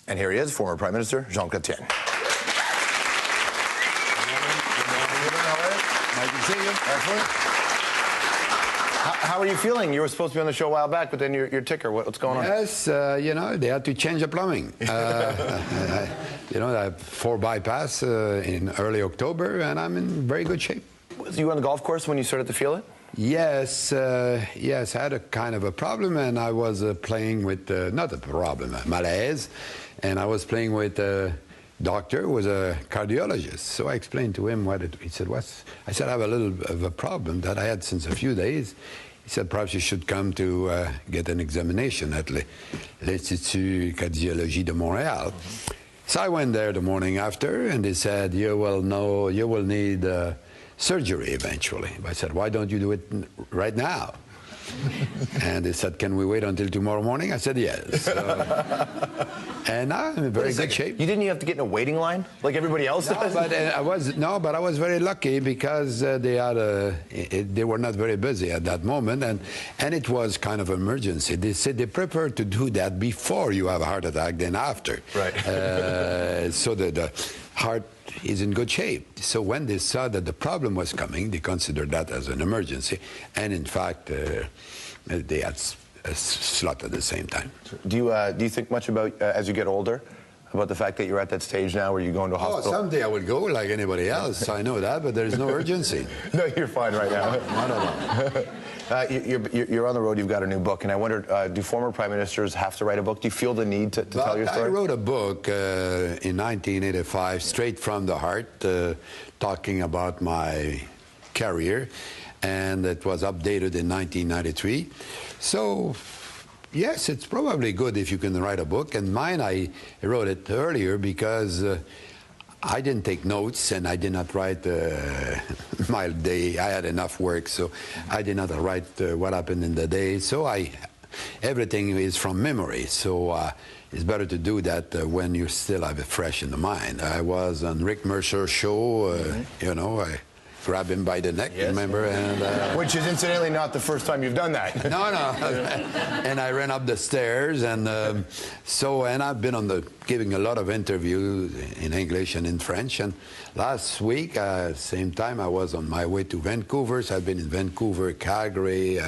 And here he is, former Prime Minister Jean Chretien. Nice to see you. Excellent. How are you feeling? You were supposed to be on the show a while back, but then your ticker, what's going on? Yes, you know, they had to change the plumbing. You know, I have 4 bypass in early October, and I'm in very good shape. Was you on the golf course when you started to feel it? Yes, yes, I had a kind of a problem, and I was playing with, not a problem, a malaise, and I was playing with a doctor who was a cardiologist. So I explained to him what he said, I said, I have a little of a problem that I had since a few days. He said, perhaps you should come to get an examination at l'Institut Cardiologie de Montréal. So I went there the morning after, and they said, you will need surgery eventually. I said, why don't you do it right now? And they said, can we wait until tomorrow morning? I said, yes. And now I'm in very good shape. You didn't have to get in a waiting line like everybody else does? But I was very lucky because they were not very busy at that moment, and it was kind of an emergency. They said they prefer to do that before you have a heart attack than after. Right. So the heart is in good shape. So when they saw that the problem was coming, they considered that as an emergency, and in fact, they had a slot at the same time. Do you think much about, as you get older, about the fact that you're at that stage now where you're going to a hospital? Oh, someday I will go like anybody else. I know that, but there's no urgency. No, you're fine right now. You're on the road. You've got a new book, and I wondered, do former prime ministers have to write a book? Do you feel the need to tell your story? I wrote a book in 1985, straight from the heart, talking about my career, and it was updated in 1993. So, yes, it's probably good if you can write a book. And mine, I wrote it earlier because I didn't take notes, and I did not write my day. I had enough work, so I did not write what happened in the day. So everything is from memory. So it's better to do that when you still have it fresh in the mind. I was on Rick Mercer's show, you know, I grabbed him by the neck, yes, remember? And, which is incidentally not the first time you've done that. No. And I ran up the stairs, and and I've been giving a lot of interviews in English and in French. And last week, same time, I was on my way to Vancouver. So I've been in Vancouver, Calgary,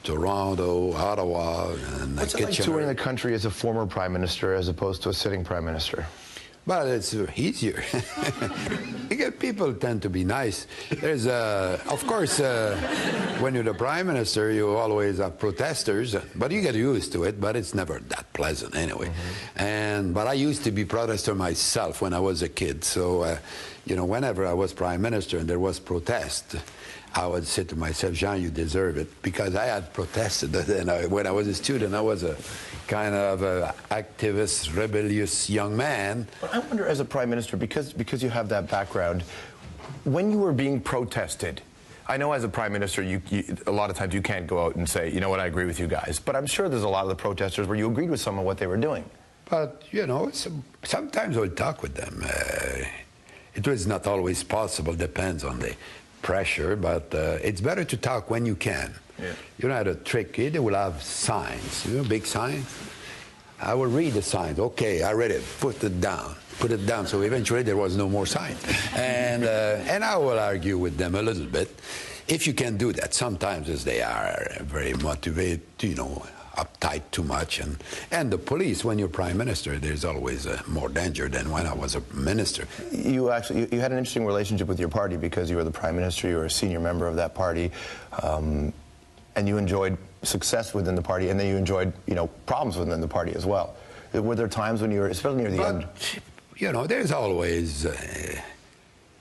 Toronto, Ottawa, and What's it like touring the country as a former prime minister as opposed to a sitting prime minister? Well, it's easier. Because people tend to be nice. There's, of course, when you're the prime minister, you always have protesters, but you get used to it, but it's never that pleasant anyway. But I used to be protester myself when I was a kid, so, you know, whenever I was prime minister and there was protest, I would say to myself, Jean, you deserve it, because I had protested. And when I was a student, I was a kind of activist, rebellious young man. But I wonder, as a prime minister, because you have that background, when you were being protested, I know as a prime minister, a lot of times you can't go out and say, you know what, I agree with you guys. But I'm sure there's a lot of the protesters where you agreed with some of what they were doing. But, you know, sometimes I would talk with them. It was not always possible, depends on the pressure, but it's better to talk when you can. Yeah. You know, the trick, they will have signs, you know, big signs. I will read the signs. Okay, I read it. Put it down. So eventually there was no more sign. And I will argue with them a little bit. If you can do that, sometimes as they are very motivated, you know, uptight too much. And the police, when you're prime minister, there's always more danger than when I was a minister. You had an interesting relationship with your party because you were the prime minister, you were a senior member of that party, and you enjoyed success within the party, and then you enjoyed, you know, problems within the party as well. Were there times when you were, especially near the end? You know, there's always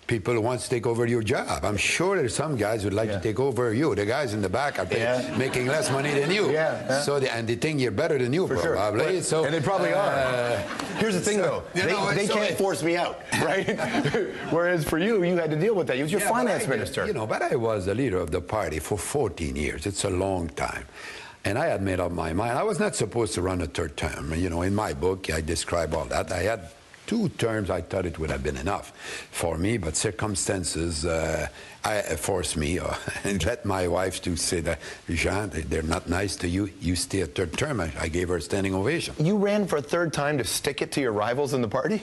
people who want to take over your job. I'm sure there's some guys who'd like to take over you. The guys in the back are making less money than you. So and they think you're better than you, probably. Sure. So, and they probably are. Here's the thing, though. They can't force me out, right? Whereas for you, you had to deal with that. You was your finance minister. You know, but I was the leader of the party for 14 years. It's a long time. And I had made up my mind. I was not supposed to run a third term. You know, in my book, I describe all that. I had 2 terms, I thought it would have been enough for me, but circumstances forced me and let my wife to say that, Jean, they're not nice to you, you stay a 3rd term. I gave her a standing ovation. You ran for a 3rd time to stick it to your rivals in the party?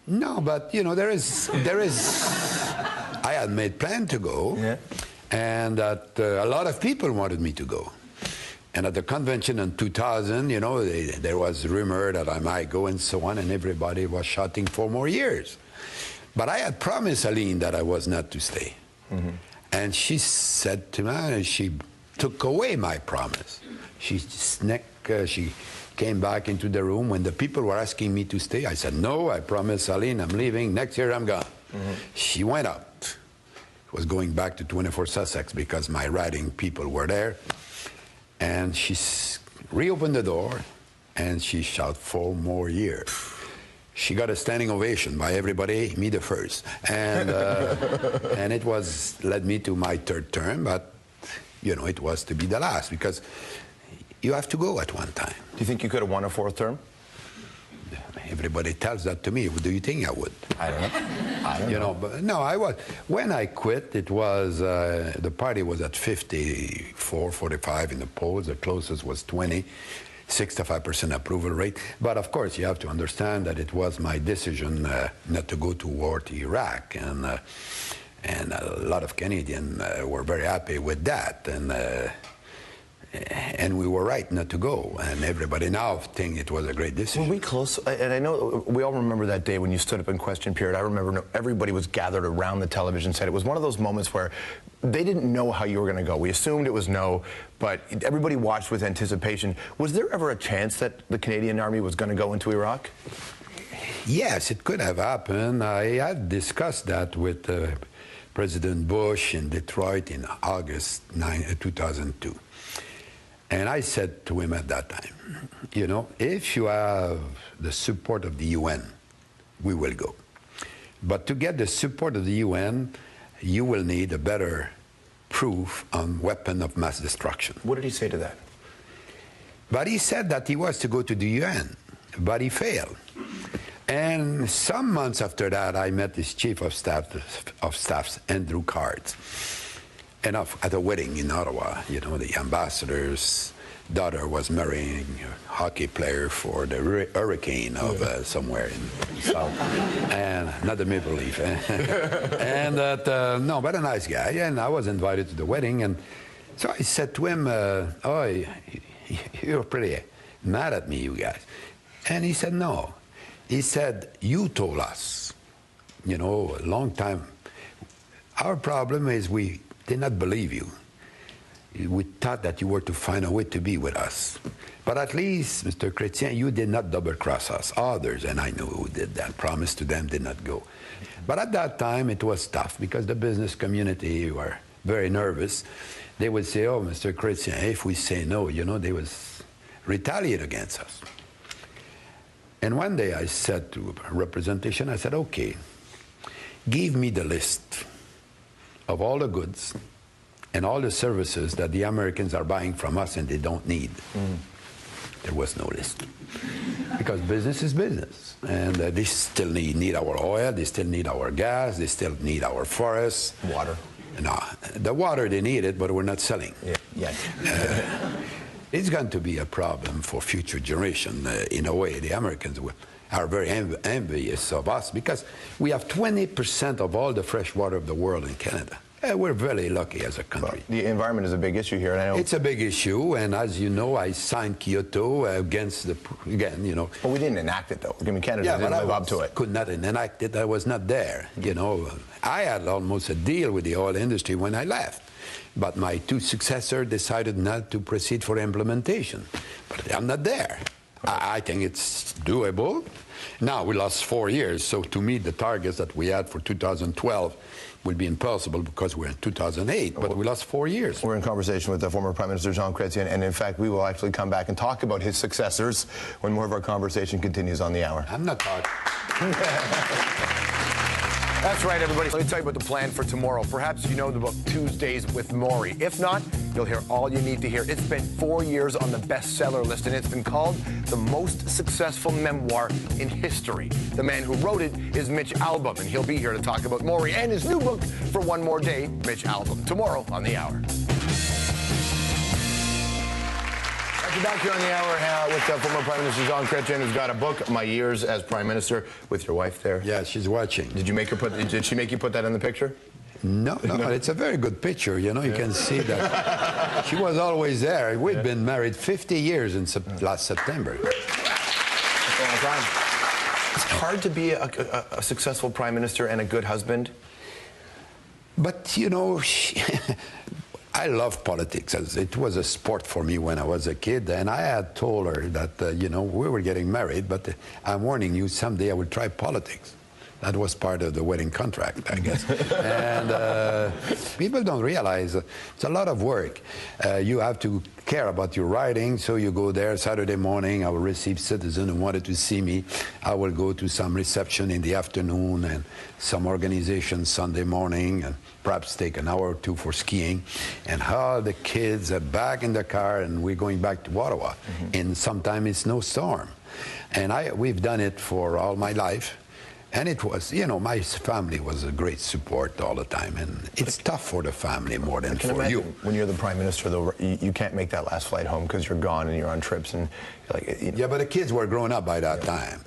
No, but, you know, there is I had made plan to go, yeah. And that a lot of people wanted me to go. And at the convention in 2000, you know, there was rumor that I might go and so on, and everybody was shouting for more years. But I had promised Aline that I was not to stay. Mm-hmm. And she said to me, she took away my promise. She came back into the room when the people were asking me to stay. I said, no, I promised Aline I'm leaving. Next year I'm gone. Mm-hmm. She went out. Was going back to 24 Sussex because my writing people were there. And she reopened the door, and she shouted 4 more years. She got a standing ovation by everybody, me the first. And, and it led me to my 3rd term, but, you know, it was to be the last, because you have to go at one time. Do you think you could have won a 4th term? Everybody tells that to me. Do you think I would? I don't know. I don't know. But no, I was. When I quit, it was the party was at 54, 45 in the polls. The closest was 20, 65% approval rate. But of course, you have to understand that it was my decision not to go to war to Iraq, and a lot of Canadians were very happy with that, and we were right not to go, and everybody now think it was a great decision. Were we close? And I know we all remember that day when you stood up in question period. I remember everybody was gathered around the television set. It was one of those moments where they didn't know how you were going to go. We assumed it was no, but everybody watched with anticipation. Was there ever a chance that the Canadian Army was going to go into Iraq? Yes, it could have happened. I had discussed that with President Bush in Detroit in August 2002. And I said to him at that time, you know, if you have the support of the UN, we will go. But to get the support of the UN, you will need a better proof on weapon of mass destruction. What did he say to that? But he said that he was to go to the UN, but he failed. And some months after that, I met his chief of staff, Andrew Cards. And at a wedding in Ottawa, you know, the ambassador's daughter was marrying a hockey player for the Hurricane of somewhere in South, and not the Maple Leaf. And that, no, but a nice guy. And I was invited to the wedding, and so I said to him, oh, you're pretty mad at me, you guys. And he said, no. He said, you told us, you know, a long time. Our problem is we did not believe you. We thought that you were to find a way to be with us. But at least, Mr. Chretien, you did not double-cross us. Others, and I know who did that, promised to them, did not go. But at that time, it was tough because the business community were very nervous. They would say, oh, Mr. Chretien, if we say no, you know, they would retaliate against us. And one day I said to representation, I said, okay, give me the list of all the goods and all the services that the Americans are buying from us and they don't need. There was no list. Because business is business. And they still need our oil, they still need our gas, they still need our forests. Water. No, the water they need it, but we're not selling. Yeah. It's going to be a problem for future generation. In a way, the Americans are very envious of us because we have 20% of all the fresh water of the world in Canada. We're very lucky as a country. Well, the environment is a big issue here. And I know it's a big issue, and as you know, I signed Kyoto against the, again, you know. But we didn't enact it, though. I mean, Canada didn't live up to it. Could not enact it. I was not there, you know. I had almost a deal with the oil industry when I left. But my 2 successors decided not to proceed for implementation. But I'm not there. I think it's doable. Now, we lost 4 years, so to meet the targets that we had for 2012 will be impossible because we're in 2008, but we lost 4 years. We're in conversation with the former Prime Minister Jean Chretien, and in fact, we will actually come back and talk about his successors when more of our conversation continues on the hour. I'm not talking. That's right, everybody. Let me tell you about the plan for tomorrow. Perhaps you know the book Tuesdays with Maury. If not, you'll hear all you need to hear. It's been 4 years on the bestseller list, and it's been called the most successful memoir in history. The man who wrote it is Mitch Albom, and he'll be here to talk about Maury and his new book, For One More Day, Mitch Albom. Tomorrow on The Hour. We're back here on The Hour with former Prime Minister Jean Chretien, who's got a book, My Years as Prime Minister, with your wife there. Yeah, she's watching. Did she make you put that in the picture? No, it's a very good picture. You know, you can see that she was always there. We've been married 50 years in last September. That's a long time. It's hard to be a successful Prime Minister and a good husband. But, you know, I love politics. It was a sport for me when I was a kid, and I had told her that, you know, we were getting married, but I'm warning you, someday I will try politics. That was part of the wedding contract, I guess. And people don't realize it's a lot of work. You have to care about your writing, so you go there Saturday morning. I will receive citizens who wanted to see me. I will go to some reception in the afternoon and some organization Sunday morning, and perhaps take an hour or two for skiing. And all the kids are back in the car, and we're going back to Ottawa. And sometimes it's no storm. And we've done it for all my life. And it was, you know, my family was a great support all the time, and it's tough for the family more than for you. When you're the Prime Minister, though, you can't make that last flight home because you're gone and you're on trips, and like. You know. Yeah, but the kids were grown up by that time.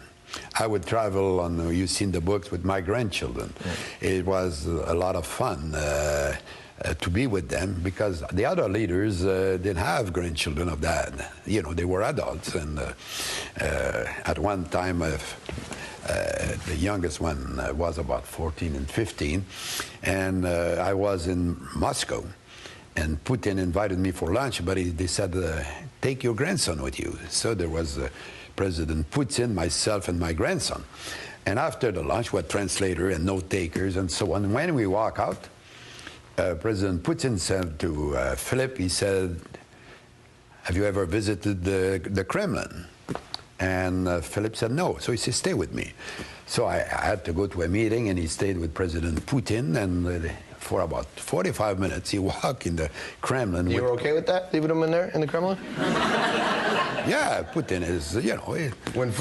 I would travel on, you've seen the books, with my grandchildren. It was a lot of fun to be with them, because the other leaders didn't have grandchildren of that. You know, they were adults, and at one time, the youngest one was about 14 and 15, and I was in Moscow, and Putin invited me for lunch, but they said, take your grandson with you. So there was President Putin, myself, and my grandson. And after the lunch, we had translator and note takers and so on. When we walk out, President Putin said to Philip, he said, have you ever visited the Kremlin? And Philip said no. So he said, stay with me. So I had to go to a meeting, and he stayed with President Putin, and for about 45 minutes he walked in the Kremlin. You were okay with that, leaving him in there in the Kremlin? Yeah, Putin is, you know. When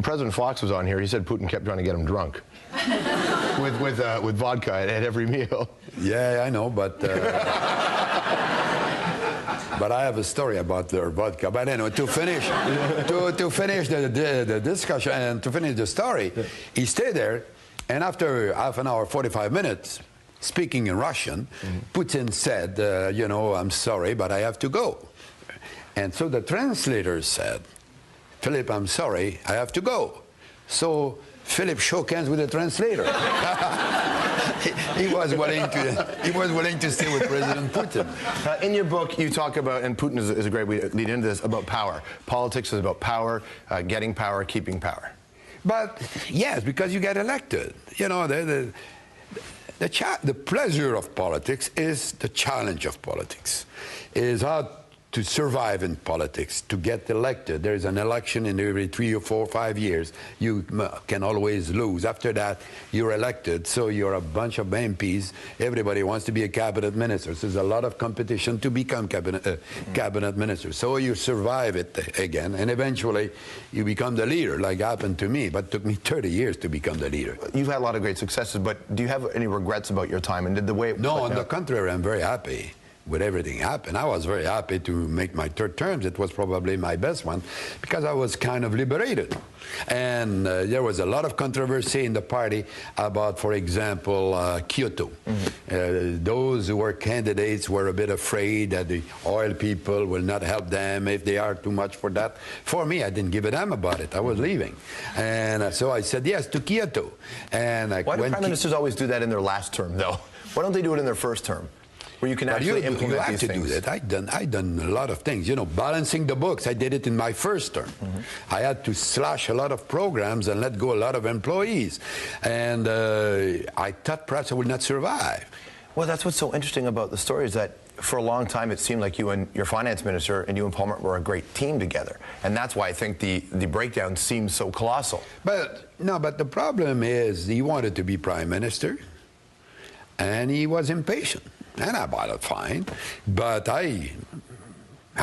President Fox was on here, he said Putin kept trying to get him drunk with vodka at every meal. Yeah, I know, but but I have a story about their vodka. But anyway, to finish the discussion and to finish the story, he stayed there, and after half an hour, 45 minutes, speaking in Russian, Putin said, you know, I'm sorry, but I have to go. And so the translator said, Philip, I'm sorry, I have to go. So Philip shook hands with the translator. he was willing to stay with President Putin. In your book, you talk about, and Putin is a great way to lead into this, about power. Politics is about power, getting power, keeping power. But yes, because you get elected. You know, the pleasure of politics is the challenge of politics, is how to survive in politics, to get elected. There's an election in every 3 or 4 or 5 years. You can always lose. After that, you're elected, so you're a bunch of MPs. Everybody wants to be a cabinet minister. So there's a lot of competition to become cabinet minister. So you survive it again, and eventually you become the leader, like happened to me, but it took me 30 years to become the leader. You've had a lot of great successes, but do you have any regrets about your time, and did the way it No, on the contrary, I'm very happy with everything happened. I was very happy to make my third term. It was probably my best one, because I was kind of liberated. And there was a lot of controversy in the party about, for example, Kyoto. Those who were candidates were a bit afraid that the oil people will not help them if they are too much for that. For me, I didn't give a damn about it. I was leaving. And so I said yes to Kyoto. And why do prime ministers always do that in their last term, though? Why don't they do it in their first term, where you can actually implement these things? You have to do that. I done a lot of things. You know, balancing the books, I did it in my first term. I had to slash a lot of programs and let go a lot of employees. And I thought perhaps I would not survive. Well, that's what's so interesting about the story, is that for a long time it seemed like you and your finance minister and you and Palmer were a great team together, and that's why I think the breakdown seems so colossal. But no, but the problem is he wanted to be prime minister, and he was impatient, and I bought it fine, but I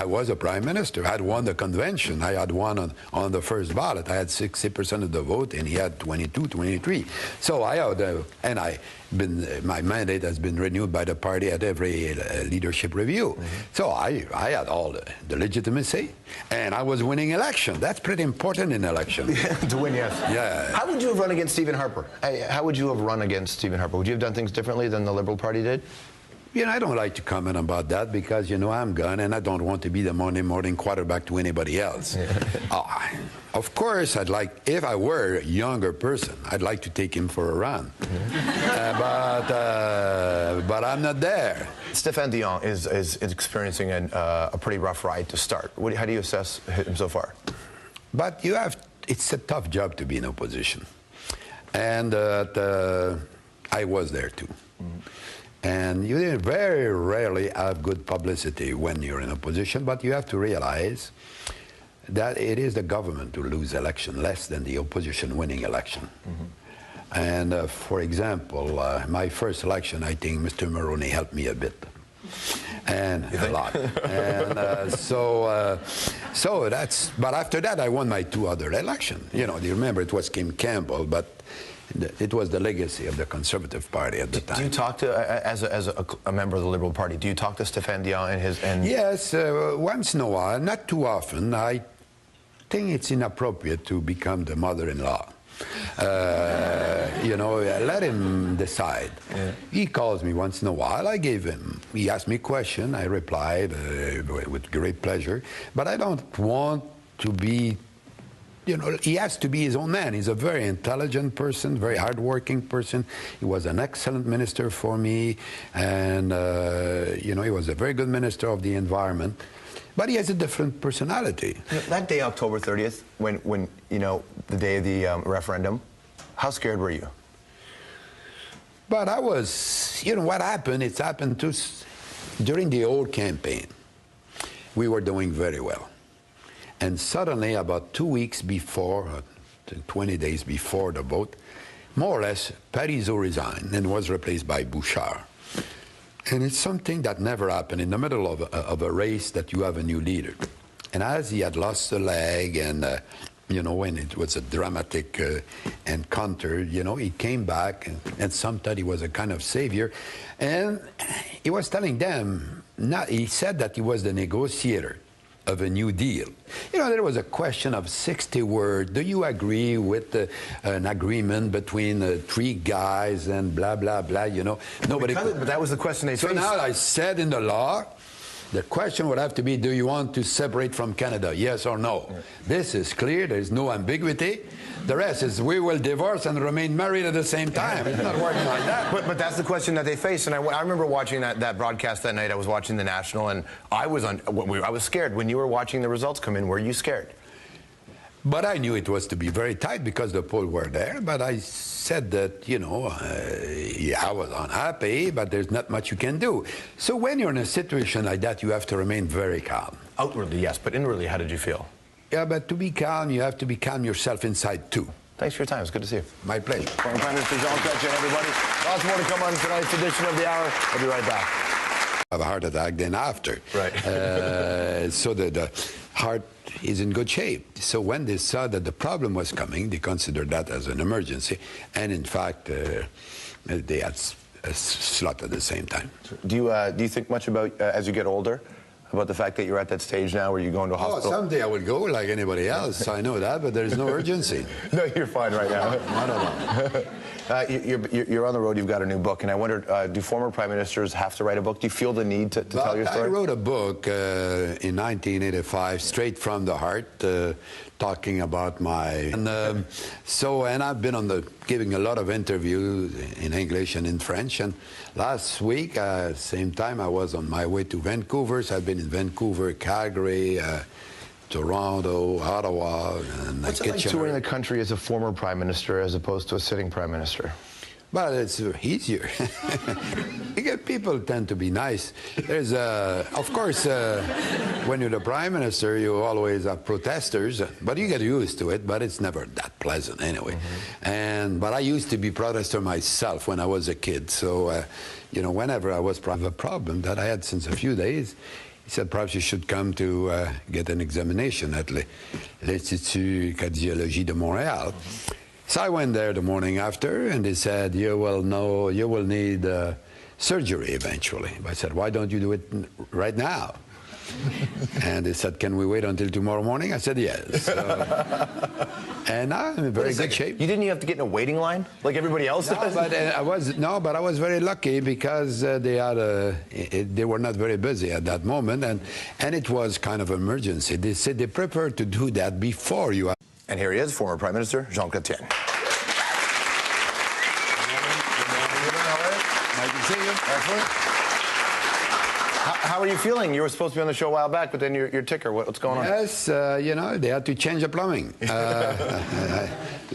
was a prime minister. I had won the convention. I had won on the first ballot. I had 60% of the vote, and he had 22, 23. So I had, and my mandate has been renewed by the party at every leadership review. So I had all the legitimacy, and I was winning election. That's pretty important in election. To win, yes. Yeah. How would you have run against Stephen Harper? How would you have run against Stephen Harper? Would you have done things differently than the Liberal Party did? You know, I don't like to comment about that because, you know, I'm gone and I don't want to be the Monday morning quarterback to anybody else. Of course, I'd like, if I were a younger person, I'd like to take him for a run. But I'm not there. Stéphane Dion is experiencing a pretty rough ride to start. How do you assess him so far? But it's a tough job to be in opposition. And I was there too. And you very rarely have good publicity when you're in opposition, but you have to realize that it is the government who lose election less than the opposition winning election. And for example, my first election, I think Mr. Mulroney helped me a bit. And a lot. And so that's, but after that I won my two other elections. You know, do you remember it was Kim Campbell, but it was the legacy of the Conservative Party at the time. Do you talk to, as a member of the Liberal Party, do you talk to Stéphane Dion and his... Yes, once in a while, not too often. I think it's inappropriate to become the mother-in-law. You know, let him decide. Yeah. He calls me once in a while. I gave him, he asked me a question. I replied with great pleasure. But I don't want to be, you know, he has to be his own man. He's a very intelligent person, very hardworking person. He was an excellent minister for me, and you know, he was a very good minister of the environment. But he has a different personality. That day, October 30th, when you know, the day of the referendum, how scared were you? But I was, you know, what happened, it's happened to, during the old campaign, we were doing very well. And suddenly, about 2 weeks before, 20 days before the vote, more or less, Parizeau resigned and was replaced by Bouchard. And it's something that never happened in the middle of a race that you have a new leader. And as he had lost a leg and, you know, when it was a dramatic encounter, you know, he came back and some thought he was a kind of savior. And he was telling them, he said that he was the negotiator of a new deal. You know, there was a question of 60 words. Do you agree with an agreement between three guys and blah, blah, blah, you know? Nobody could. But that was the question they faced. So now I said in the law, the question would have to be, do you want to separate from Canada, yes or no? Yeah. This is clear, there's no ambiguity. The rest is we will divorce and remain married at the same time. It's not working like that. But that's the question that they face. And I remember watching that broadcast that night. I was watching the National, and I was scared. When you were watching the results come in, were you scared? But I knew it was to be very tight because the polls were there. But I said that, you know, I was unhappy, but there's not much you can do. So when you're in a situation like that, you have to remain very calm. Outwardly, yes, but inwardly, how did you feel? Yeah, but to be calm, you have to be calm yourself inside, too. Thanks for your time. It's good to see you. My pleasure. Former Prime Minister Jean Chretien, everybody. Lots more to come on tonight's edition of The Hour. I'll be right back. Have a heart attack then after. Right. So the heart is in good shape. So when they saw that the problem was coming, they considered that as an emergency. And in fact, they had a slot at the same time. Do you think much about, as you get older, about the fact that you're at that stage now where you're going to a hospital? Oh, someday I will go like anybody else. I know that, but there's no urgency. No, you're fine right now. Not at all. You're on the road. You've got a new book, and I wondered, do former prime ministers have to write a book? Do you feel the need to tell your story? I wrote a book in 1985, straight from the heart, talking about my... And I've been giving a lot of interviews in English and in French. And last week, same time, I was on my way to Vancouver. So I've been in Vancouver, Calgary, Toronto, Ottawa, and What's it like touring the country as a former prime minister as opposed to a sitting prime minister? But it's easier. People tend to be nice. There's, of course, when you're the Prime Minister, you always have protesters, but you get used to it, but it's never that pleasant anyway. But I used to be protester myself when I was a kid, so, you know, whenever I was a problem that I had since a few days, he said, perhaps you should come to get an examination at l'Institut Cardiologie de Montréal. So I went there the morning after, and they said, you will need surgery eventually. I said, why don't you do it right now? And they said, can we wait until tomorrow morning? I said, yes. And I'm in very good shape. You didn't have to get in a waiting line like everybody else does? But I was very lucky because they were not very busy at that moment, and it was kind of emergency. They said they prefer to do that before you. And here he is, former Prime Minister Jean Chretien. Nice to see you. Excellent. How are you feeling? You were supposed to be on the show a while back, but then your ticker, what's going on? Yes, you know, they had to change the plumbing. You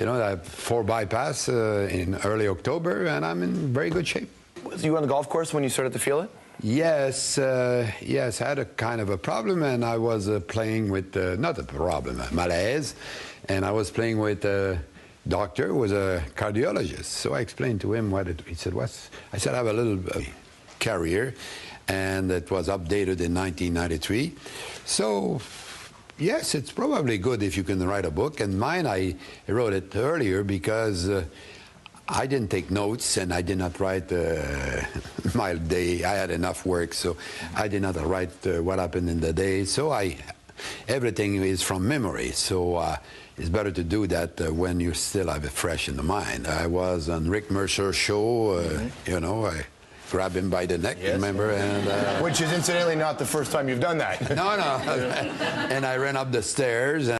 know, I have 4 bypass in early October, and I'm in very good shape. Was you on the golf course when you started to feel it? Yes, yes, I had a kind of a problem, and I was playing with, not a problem, a malaise, and I was playing with a doctor who was a cardiologist. So I explained to him he said, I said, I have a little carrier, and it was updated in 1993. So, yes, it's probably good if you can write a book, and mine, I wrote it earlier because I didn't take notes, and I did not write my day. I had enough work, so I did not write what happened in the day. So everything is from memory. So it's better to do that when you still have it fresh in the mind. I was on Rick Mercer's show, you know, I grabbed him by the neck, yes. Remember? And, which is incidentally not the first time you've done that. No, no. And I ran up the stairs.